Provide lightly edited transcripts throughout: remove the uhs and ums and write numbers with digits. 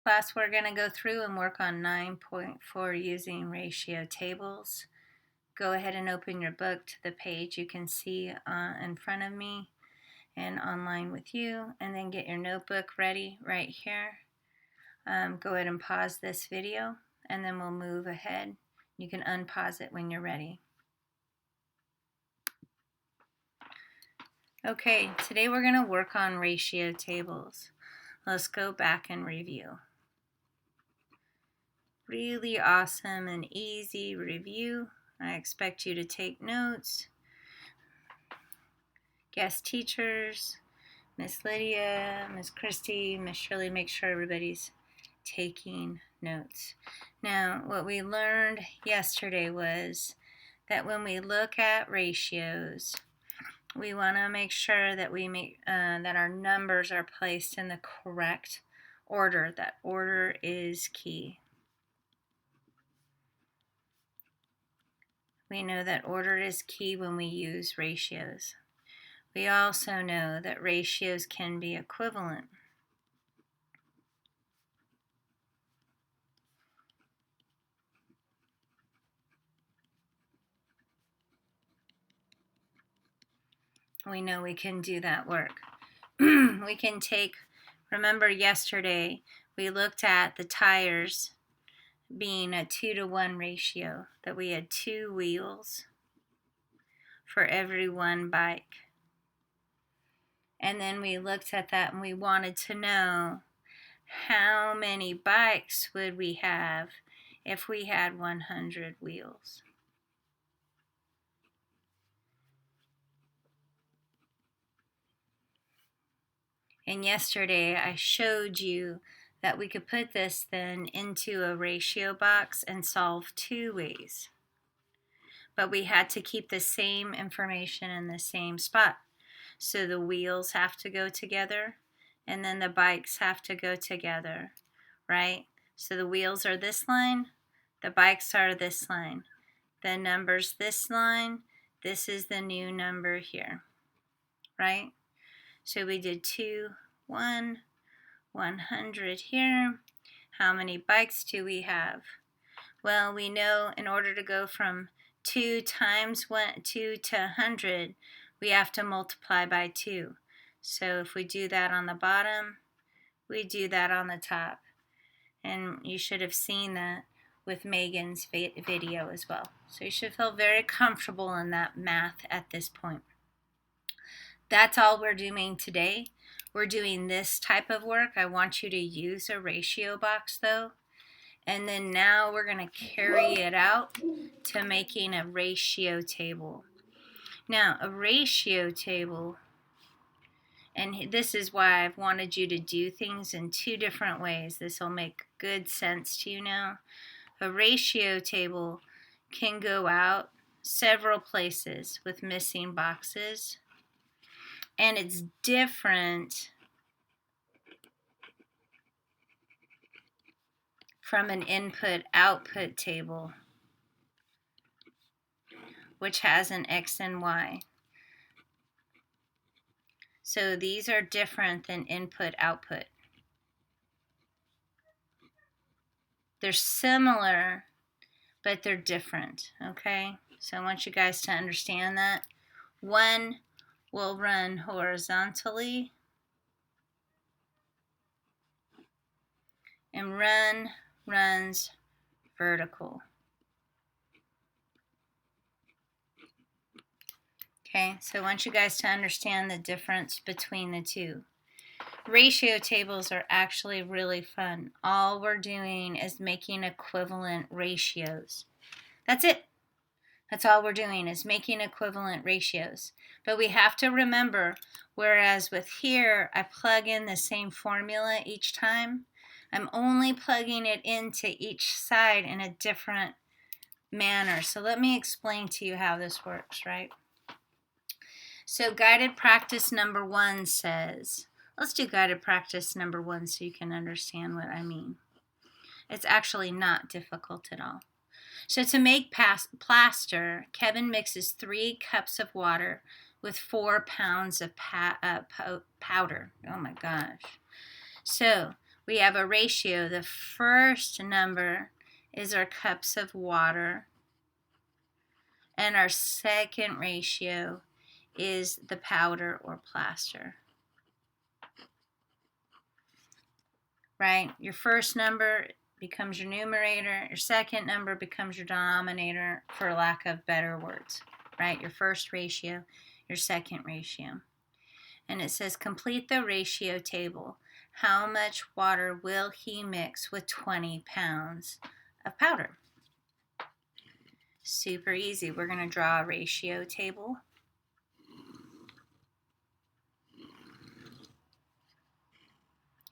Class, we're going to go through and work on 9.4 using ratio tables. Go ahead and open your book to the page you can see in front of me and online with you, and then get your notebook ready right here. Go ahead and pause this video, and then we'll move ahead. You can unpause it when you're ready. Okay, today we're going to work on ratio tables. Let's go back and review. Really awesome and easy review. I expect you to take notes. Guest teachers, Miss Lydia, Miss Christy, Miss Shirley, make sure everybody's taking notes. Now, what we learned yesterday was that when we look at ratios, we want to make sure that that our numbers are placed in the correct order. That order is key. We know that order is key when we use ratios. We also know that ratios can be equivalent. We know we can do that work. We can remember yesterday we looked at the tires being a 2-to-1 ratio, that we had 2 wheels for every 1 bike. And then we looked at that and we wanted to know how many bikes would we have if we had 100 wheels. And yesterday I showed you that we could put this then into a ratio box and solve 2 ways. But we had to keep the same information in the same spot. So the wheels have to go together, and then the bikes have to go together, right? So the wheels are this line, the bikes are this line. The number's this line, this is the new number here, right? So we did 2, 1, 100 here. How many bikes do we have? Well, we know in order to go from 2 times 2 to 100, we have to multiply by 2. So if we do that on the bottom, we do that on the top. And you should have seen that with Megan's video as well. So you should feel very comfortable in that math at this point. That's all we're doing today. We're doing this type of work. I want you to use a ratio box though. And then now we're going to carry it out to making a ratio table. Now, a ratio table, and this is why I've wanted you to do things in 2 different ways. This will make good sense to you now. A ratio table can go out several places with missing boxes. And it's different from an input-output table, which has an X and Y. So these are different than input-output. They're similar, but they're different, okay? So I want you guys to understand that. One will run horizontally, and runs vertical. Okay, so I want you guys to understand the difference between the 2. Ratio tables are actually really fun. All we're doing is making equivalent ratios. That's it. That's all we're doing is making equivalent ratios. But we have to remember, whereas with here, I plug in the same formula each time, I'm only plugging it into each side in a different manner. So let me explain to you how this works, right? So guided practice number 1 says, let's do guided practice number 1 so you can understand what I mean. It's actually not difficult at all. So to make plaster, Kevin mixes 3 cups of water with 4 pounds of powder. Oh my gosh. So we have a ratio. The first number is our cups of water, and our second ratio is the powder or plaster. Right? Your first number becomes your numerator. Your second number becomes your denominator, for lack of better words. Right? Your first ratio, your second ratio. And it says, complete the ratio table. How much water will he mix with 20 pounds of powder? Super easy. We're going to draw a ratio table.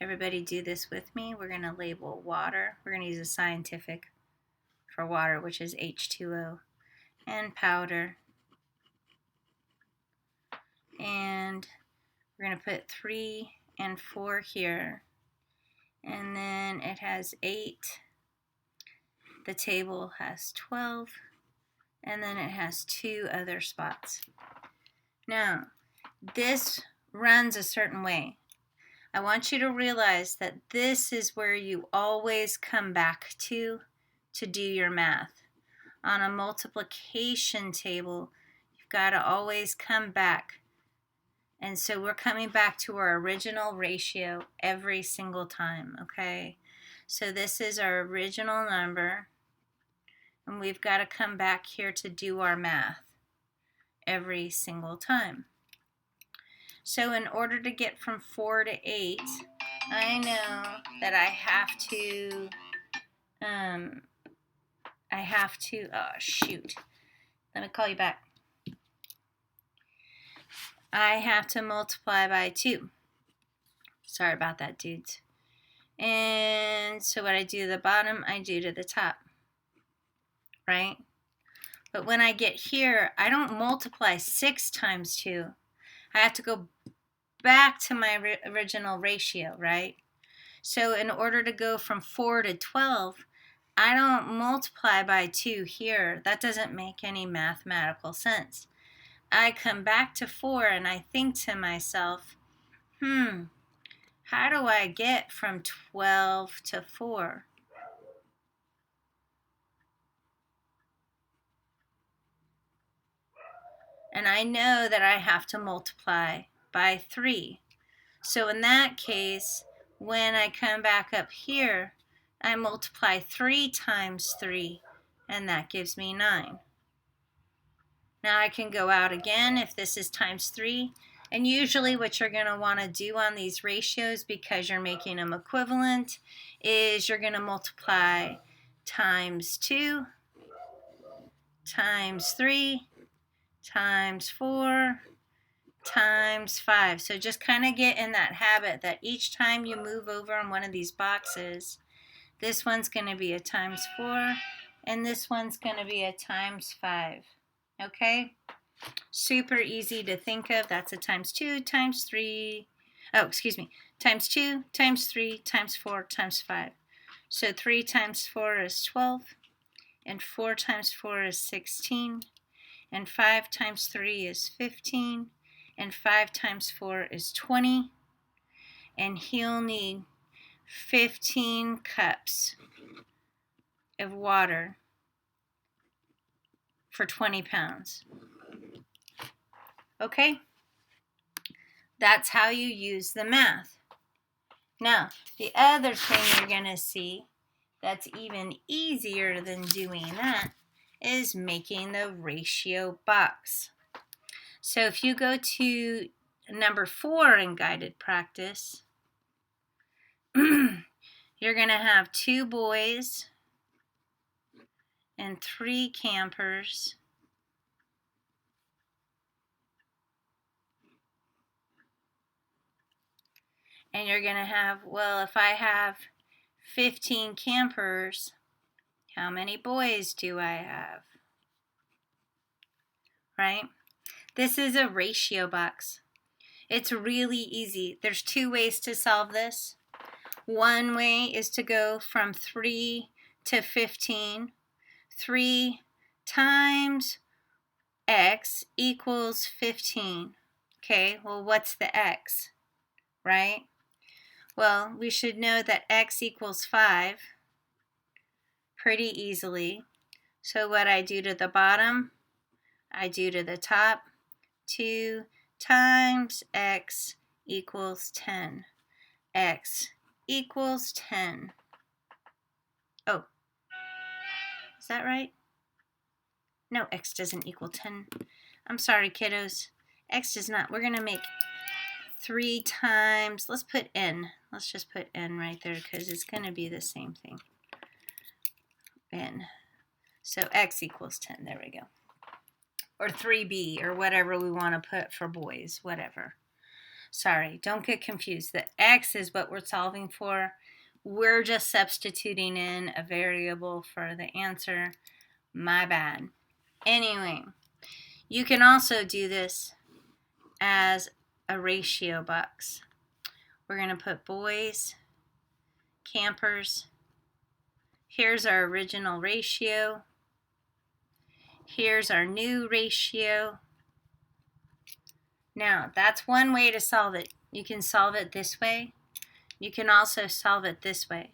Everybody do this with me. We're going to label water. We're going to use a scientific for water, which is H2O, and powder. And we're going to put 3 and 4 here. And then it has 8. The table has 12. And then it has 2 other spots. Now, this runs a certain way. I want you to realize that this is where you always come back to do your math. On a multiplication table, you've got to always come back. And so we're coming back to our original ratio every single time, okay? So this is our original number, and we've got to come back here to do our math every single time. So in order to get from 4 to 8, I know that I have to, oh shoot, let me call you back. I have to multiply by 2. Sorry about that, dudes. And so what I do to the bottom, I do to the top, right? But when I get here, I don't multiply 6 times 2. I have to go back to my original ratio, right? So in order to go from 4 to 12, I don't multiply by 2 here. That doesn't make any mathematical sense. I come back to 4 and I think to myself, how do I get from 12 to 4? And I know that I have to multiply by 3. So in that case, when I come back up here, I multiply 3 times 3, and that gives me 9. Now I can go out again if this is times 3. And usually what you're going to want to do on these ratios, because you're making them equivalent, is you're going to multiply times 2, times 3, times 4, times 5. So just kind of get in that habit that each time you move over on one of these boxes, this one's going to be a times 4, and this one's going to be a times 5. Okay? Super easy to think of. That's a times 2, times 3. Oh, excuse me. Times 2, times 3, times 4, times 5. So 3 times 4 is 12, and 4 times 4 is 16, and 5 times 3 is 15, and 5 times 4 is 20, and he'll need 15 cups of water for 20 pounds. Okay? That's how you use the math. Now, the other thing you're going to see that's even easier than doing that is making the ratio box. So if you go to number 4 in guided practice, you're going to have 2 boys and 3 campers. And you're going to have, well, if I have 15 campers, how many boys do I have? Right? This is a ratio box. It's really easy. There's 2 ways to solve this. One way is to go from 3 to 15. 3 times x equals 15. Okay, well, what's the x? Right? Well, we should know that x equals 5 pretty easily. So what I do to the bottom, I do to the top. 2 times x equals 10. X equals 10. Oh, is that right? No, x doesn't equal 10. I'm sorry, kiddos. X does not. We're going to make 3 times. Let's put n. Let's just put n right there because it's going to be the same thing. N. So x equals 10. There we go. Or 3b or whatever we want to put for boys. Whatever. Sorry, don't get confused. The x is what we're solving for. We're just substituting in a variable for the answer. My bad. Anyway, you can also do this as a ratio box. We're going to put boys, campers. Here's our original ratio. Here's our new ratio. Now, that's one way to solve it. You can solve it this way. You can also solve it this way.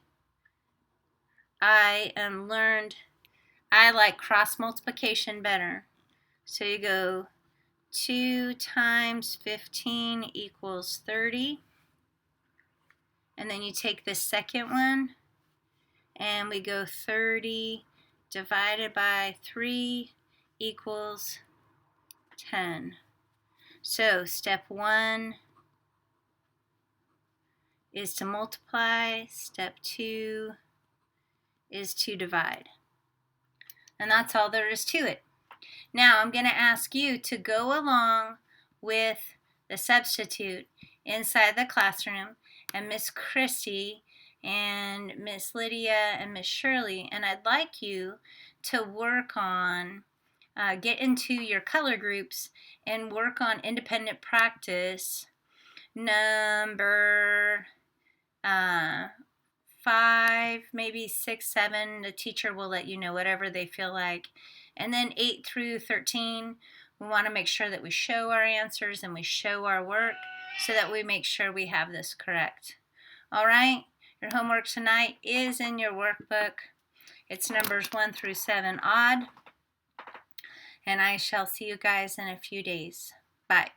I like cross multiplication better. So you go 2 times 15 equals 30. And then you take the second one and we go 30 divided by 3 equals 10. So step 1 is to multiply. Step 2 is to divide. And that's all there is to it. Now I'm going to ask you to go along with the substitute inside the classroom, and Miss Christy and Miss Lydia and Miss Shirley, and I'd like you to work on, get into your color groups and work on independent practice number 5, maybe 6, 7. The teacher will let you know whatever they feel like. And then 8 through 13, we want to make sure that we show our answers and we show our work so that we make sure we have this correct. All right, your homework tonight is in your workbook. It's numbers 1 through 7 odd. And I shall see you guys in a few days. Bye.